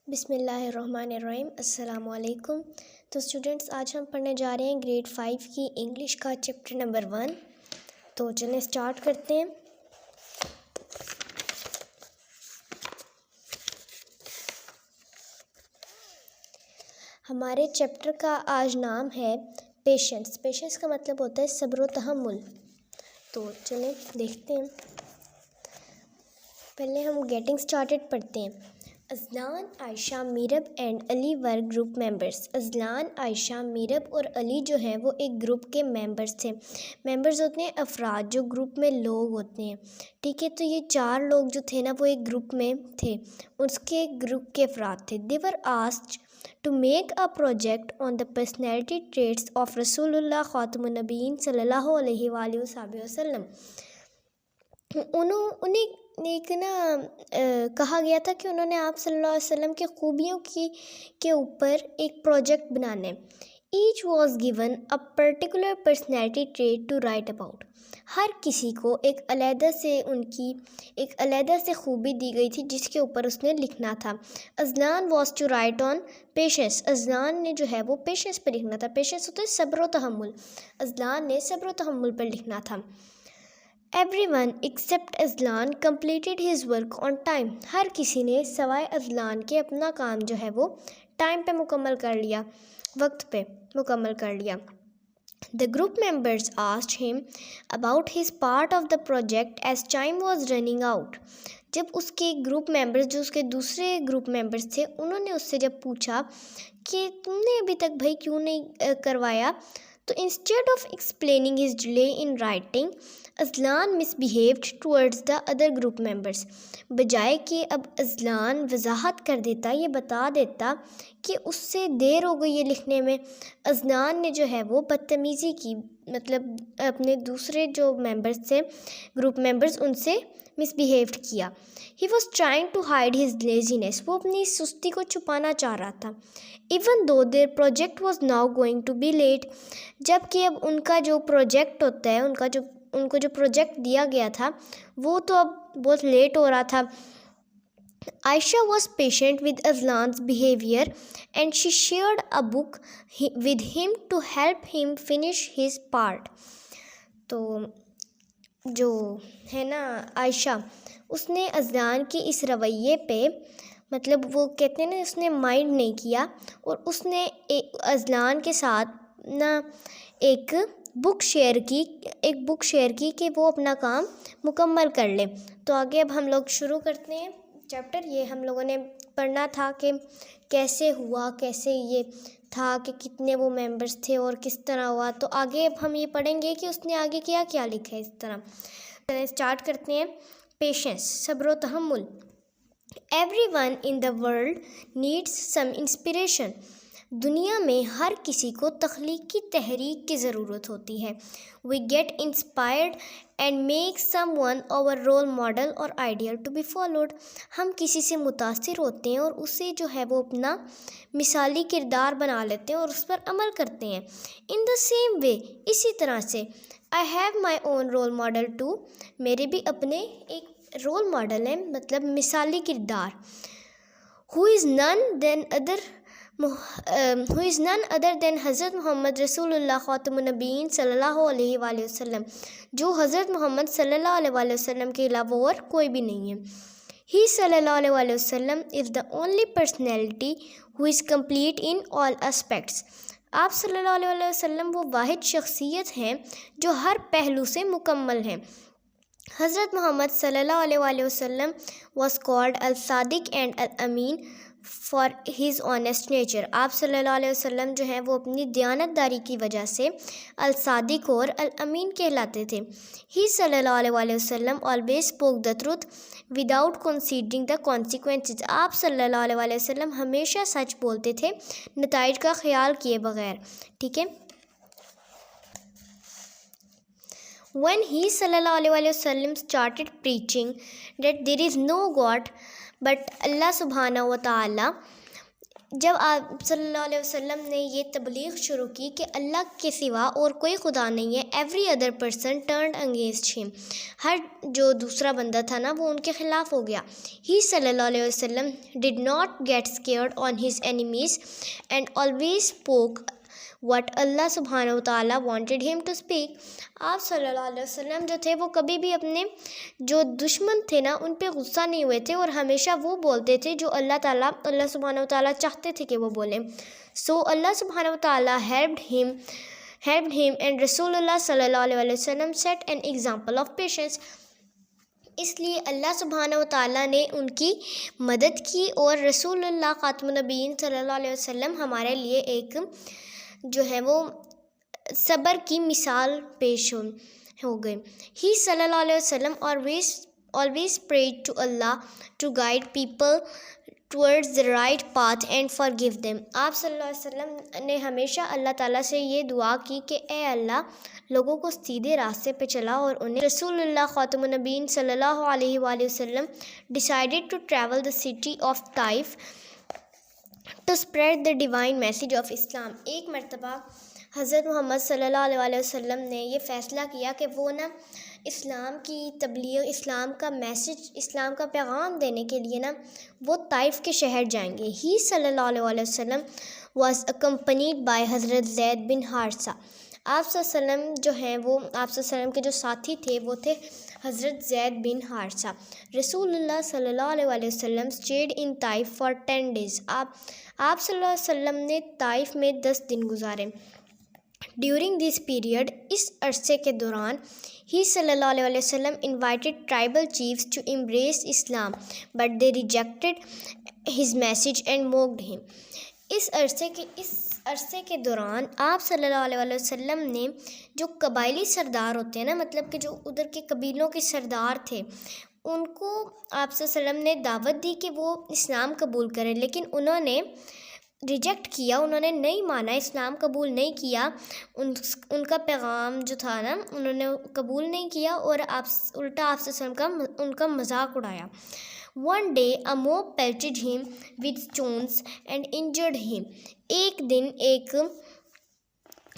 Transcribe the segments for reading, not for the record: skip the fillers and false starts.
بسم اللہ الرحمن الرحیم. السلام علیکم. تو اسٹوڈنٹس، آج ہم پڑھنے جا رہے ہیں گریڈ 5 کی انگلش کا چیپٹر نمبر 1. تو چلیں اسٹارٹ کرتے ہیں. ہمارے چیپٹر کا آج نام ہے پیشنس. پیشنس کا مطلب ہوتا ہے صبر و تحمل. تو چلیں دیکھتے ہیں. پہلے ہم گیٹنگ اسٹارٹڈ پڑھتے ہیں. Azlan, Aisha, Mirab and Ali were group members. Azlan, Aisha, Mirab اور علی جو ہیں وہ ایک گروپ کے ممبرس تھے. ممبرز ہوتے ہیں افراد جو گروپ میں لوگ ہوتے ہیں. ٹھیک ہے، تو یہ 4 لوگ جو تھے نا وہ ایک گروپ میں تھے. اس کے گروپ کے افراد تھے. they were asked to make a project on the personality traits of رسول اللہ خاتم النبیین صلی اللہ علیہ وآلہ وسلم. انہیں ایک کہا گیا تھا کہ انہوں نے آپ صلی اللہ علیہ وسلم کے خوبیوں کے اوپر ایک پروجیکٹ بنانا ہے. He was given a particular personality trait to write about. ہر کسی کو ایک علیحدہ سے خوبی دی گئی تھی جس کے اوپر اس نے لکھنا تھا. Azlan was to write on patience. Azlan نے جو ہے وہ پیشنس پہ لکھنا تھا. پیشنس ہوتا ہے صبر و تحمل. ازلان نے صبر و تحمل پر لکھنا تھا. Everyone except ازلان completed his work on time. ہر کسی نے سوائے ازلان کے اپنا کام جو ہے وہ ٹائم پہ مکمل کر لیا، وقت پہ مکمل کر لیا. The group members asked him about his part of the project as time was running out. جب اس کے گروپ ممبرز جو اس کے دوسرے گروپ ممبرز تھے انہوں نے اس سے جب پوچھا کہ تم نے ابھی تک بھائی کیوں نہیں کروایا، تو instead of explaining his delay in writing Azlan misbehaved towards the other group members. بجائے کہ اب ازلان وضاحت کر دیتا، یہ بتا دیتا کہ اس سے دیر ہو گئی ہے لکھنے میں، ازلان نے جو ہے وہ بدتمیزی کی. مطلب اپنے دوسرے جو ممبرس تھے گروپ ممبرس ان سے مس بیہیوڈ کیا. He was trying to hide his laziness. وہ اپنی سستی کو چھپانا چاہ رہا تھا. Even though their project was now going to be late. جب کہ اب ان کا جو پروجیکٹ ہوتا ہے ان کو جو پروجیکٹ دیا گیا تھا وہ تو اب بہت لیٹ ہو رہا تھا. Aisha was patient with Azlan's behavior and she shared a book with him to help him finish his part. تو جو ہے نا عائشہ، اس نے ازلان کے اس رویے پہ مطلب وہ کہتے ہیں نا اس نے مائنڈ نہیں کیا، اور اس نے ازلان کے ساتھ نا ایک بک شیئر کی کہ وہ اپنا کام مکمل کر لے. تو آگے اب ہم لوگ شروع کرتے ہیں چیپٹر. یہ ہم لوگوں نے پڑھنا تھا کہ کیسے ہوا، کیسے یہ تھا کہ کتنے وہ ممبرس تھے اور کس طرح ہوا. تو آگے اب ہم یہ پڑھیں گے کہ اس نے آگے کیا لکھا ہے. اس طرح اسٹارٹ کرتے ہیں. پیشنس، صبر و تحمل. Everyone in the world needs some inspiration. دنیا میں ہر کسی کو تخلیقی تحریک کی ضرورت ہوتی ہے. We get inspired and make someone our role model or ideal to be followed. ہم کسی سے متاثر ہوتے ہیں اور اسے جو ہے وہ اپنا مثالی کردار بنا لیتے ہیں اور اس پر عمل کرتے ہیں. In the same way، اسی طرح سے I have my own role model too. میرے بھی اپنے ایک رول ماڈل ہیں، مطلب مثالی کردار. who is none other than حضرت محمد رسول اللہ خاتم النبیین صلی اللہ علیہ وآلہ وسلم، جو حضرت محمد صلی اللہ علیہ وآلہ وسلم کے علاوہ اور کوئی بھی نہیں ہے. He صلی اللہ علیہ وآلہ وسلم is the only personality who is complete in all aspects. آپ صلی اللہ علیہ وآلہ وسلم وہ واحد شخصیت ہیں جو ہر پہلو سے مکمل ہیں. حضرت محمد صلی اللہ علیہ وآلہ وسلم was called الصادق and Amin for his honest nature. آپ صلی اللہ علیہ وسلم جو ہیں وہ اپنی دیانت داری کی وجہ سے الصادق اور الامین کہلاتے تھے. He صلی اللہ علیہ وآلہ وسلم always spoke the truth without considering the consequences. آپ صلی اللہ علیہ وآلہ وسلم ہمیشہ سچ بولتے تھے نتائج کا خیال کیے بغیر. ٹھیک ہے. When he صلی اللہ علیہ وآلہ وسلم started preaching that there is no God but اللہ سبحانہ و تعالی جب آپ صلی اللہ علیہ وسلم نے یہ تبلیغ شروع کی کہ اللہ کے سوا اور کوئی خدا نہیں ہے، ایوری ادر پرسن ٹرنڈ انگینسٹ ہم، ہر جو دوسرا بندہ تھا نا وہ ان کے خلاف ہو گیا. ہی صلی اللہ علیہ وسلم did not get scared on his enemies and always spoke what اللہ سبحانہ و تعالیٰ وانٹیڈ ہم ٹو اسپیک. آپ صلی اللہ علیہ وسلم جو تھے وہ کبھی بھی اپنے جو دشمن تھے نا ان پہ غصہ نہیں ہوئے تھے، اور ہمیشہ وہ بولتے تھے جو اللہ سبحانہ و تعالیٰ چاہتے تھے کہ وہ بولیں. سو اللہ سبحانہ و تعالیٰ helped him and رسول اللہ صلی اللہ علیہ وسلم set an example of patience. اس لیے اللہ سبحانہ و تعالیٰ نے ان کی مدد کی، اور رسول اللہ خاتم النبیین صلی اللہ علیہ وسلم ہمارے لیے ایک جو ہے وہ صبر کی مثال پیش ہو گئے. ہی صلی اللہ علیہ وسلم always prayed to Allah to guide people towards the right path and forgive them. آپ صلی اللہ علیہ وسلم نے ہمیشہ اللہ تعالیٰ سے یہ دعا کی کہ اے اللہ لوگوں کو سیدھے راستے پہ چلا، اور انہیں رسول اللہ خاتم النبیین صلی اللہ علیہ وآلہ وسلم decided to travel the city of Taif to spread the divine message of Islam. ایک مرتبہ حضرت محمد صلی اللہ علیہ وآلہ وسلم نے یہ فیصلہ کیا کہ وہ نا اسلام کی تبلیغ، اسلام کا میسج، اسلام کا پیغام دینے کے لیے نا وہ طائف کے شہر جائیں گے. ہی صلی اللہ علیہ وآلہ وسلم واز accompanied by حضرت زید بن حارثہ. آپ صلی اللہ علیہ وسلم جو ہیں وہ آپ صلی اللہ علیہ وسلم کے جو ساتھی تھے وہ تھے حضرت زید بن حارثہ. رسول اللہ صلی اللہ علیہ وآلہ وسلم stayed in Taif for 10 days. آپ صلی اللہ علیہ وسلم نے طائف میں 10 دن گزارے. ڈیورنگ دس پیریڈ، اس عرصے کے دوران، ہی صلی اللہ علیہ وسلم invited tribal chiefs to embrace Islam but they rejected his message and mocked him. اس عرصے کے دوران آپ صلی اللہ علیہ وسلم نے جو قبائلی سردار ہوتے ہیں نا، مطلب کہ جو ادھر کے قبیلوں کے سردار تھے، ان کو آپ صلی اللہ علیہ وسلم نے دعوت دی کہ وہ اسلام قبول کریں، لیکن انہوں نے ریجیکٹ کیا، انہوں نے نہیں مانا، اسلام قبول نہیں کیا. ان کا پیغام جو تھا نا انہوں نے قبول نہیں کیا، اور الٹا آپ صلی اللہ علیہ وسلم ان کا مذاق اڑایا. One day a mob pelted him with stones and injured him. ایک دن ایک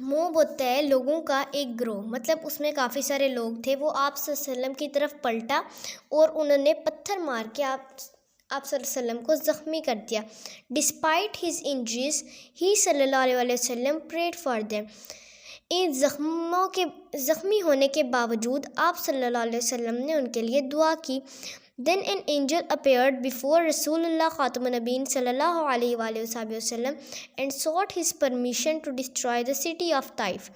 موب ہوتا ہے لوگوں کا ایک گروہ، مطلب اس میں کافی سارے لوگ تھے، وہ آپ صلی اللہ علیہ وسلم کی طرف پلٹا اور انہوں نے پتھر مار کے آپ صلی اللہ علیہ وسلم کو زخمی کر دیا. ڈسپائٹ ہز انجریز ہی صلی اللہ علیہ وسلم پریڈ فار دیم. ان زخمی ہونے کے باوجود آپ صلی اللہ علیہ وسلم نے ان کے لیے دعا کی. Then an angel appeared before رسول اللہ خاتم النبیین صلی اللہ علیہ وآلہ وسلم and sought his permission to destroy the city of Taif.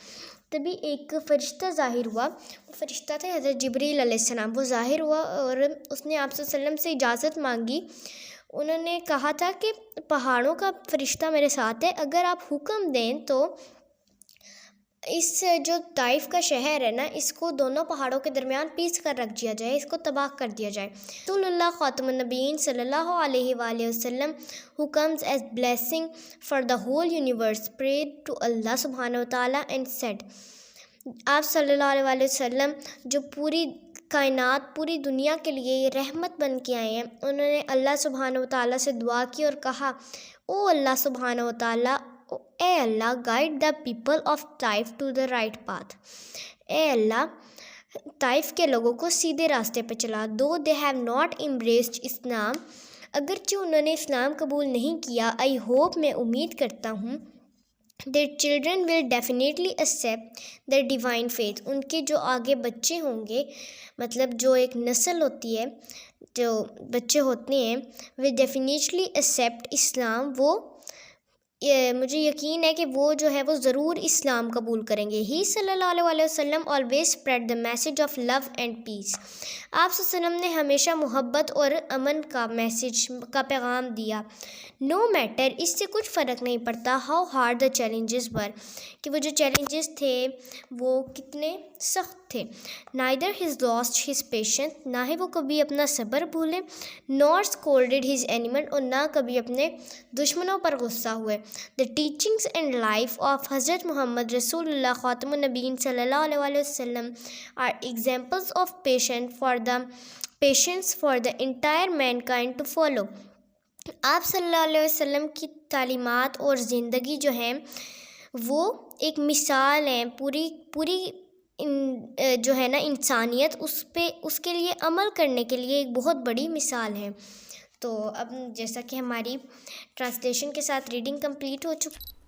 تبھی ایک فرشتہ ظاہر ہوا، وہ فرشتہ تھے حضرت جبریل علیہ السلام. وہ ظاہر ہوا اور اس نے آپ صلی اللہ علیہ وسلم سے اجازت مانگی. انہوں نے کہا تھا کہ پہاڑوں کا فرشتہ میرے ساتھ ہے، اگر آپ حکم دیں تو اس جو طائف کا شہر ہے نا اس کو دونوں پہاڑوں کے درمیان پیس کر رکھ دیا جائے، اس کو تباہ کر دیا جائے. رسول اللہ خاتم النبیین صلی اللہ علیہ وآلہ وسلم who comes as blessing for the whole universe prayed to Allah subhanahu wa ta'ala and said. آپ صلی اللہ علیہ وآلہ وسلم جو پوری کائنات، پوری دنیا کے لیے رحمت بن کے آئے ہیں، انہوں نے اللہ سبحانہ و تعالیٰ سے دعا کی اور کہا، او اللہ سبحانہ و تعالیٰ، اے اللہ guide the people of Taif to the right path. اے اللہ طائف کے لوگوں کو سیدھے راستے پہ چلا. دو دے ہیو ناٹ امبریسڈ اسلام، اگرچہ انہوں نے اسلام قبول نہیں کیا. آئی ہوپ، میں امید کرتا ہوں، their children will definitely accept their divine faith. ان کے جو آگے بچے ہوں گے، مطلب جو ایک نسل ہوتی ہے، جو بچے ہوتے ہیں، will definitely accept اسلام. وہ مجھے یقین ہے کہ وہ جو ہے وہ ضرور اسلام قبول کریں گے. ہی صلی اللہ علیہ وسلم always spread the message of love and peace. آپ صلی اللہ علیہ وسلم نے ہمیشہ محبت اور امن کا میسج کا پیغام دیا. نو میٹر، اس سے کچھ فرق نہیں پڑتا، ہاؤ ہارڈ دا چیلنجز ور، کہ وہ جو چیلنجز تھے وہ کتنے سخت تھے. Neither his lost his patience, نہ ہی وہ کبھی اپنا صبر بھولے، نار اسکولڈیڈ ہز اینیمل، اور نہ کبھی اپنے دشمنوں پر غصہ ہوئے. The teachings and life of حضرت محمد رسول اللہ خاتم النبیین صلی اللہ علیہ وسلم are examples of patience for the entire mankind to follow. آپ صلی اللہ علیہ وسلم کی تعلیمات اور زندگی جو ہے وہ ایک مثال ہے، پوری جو ہے نا انسانیت اس کے لیے عمل کرنے کے لیے ایک بہت بڑی مثال ہے۔ تو اب جیسا کہ ہماری ٹرانسلیشن کے ساتھ ریڈنگ کمپلیٹ ہو چکی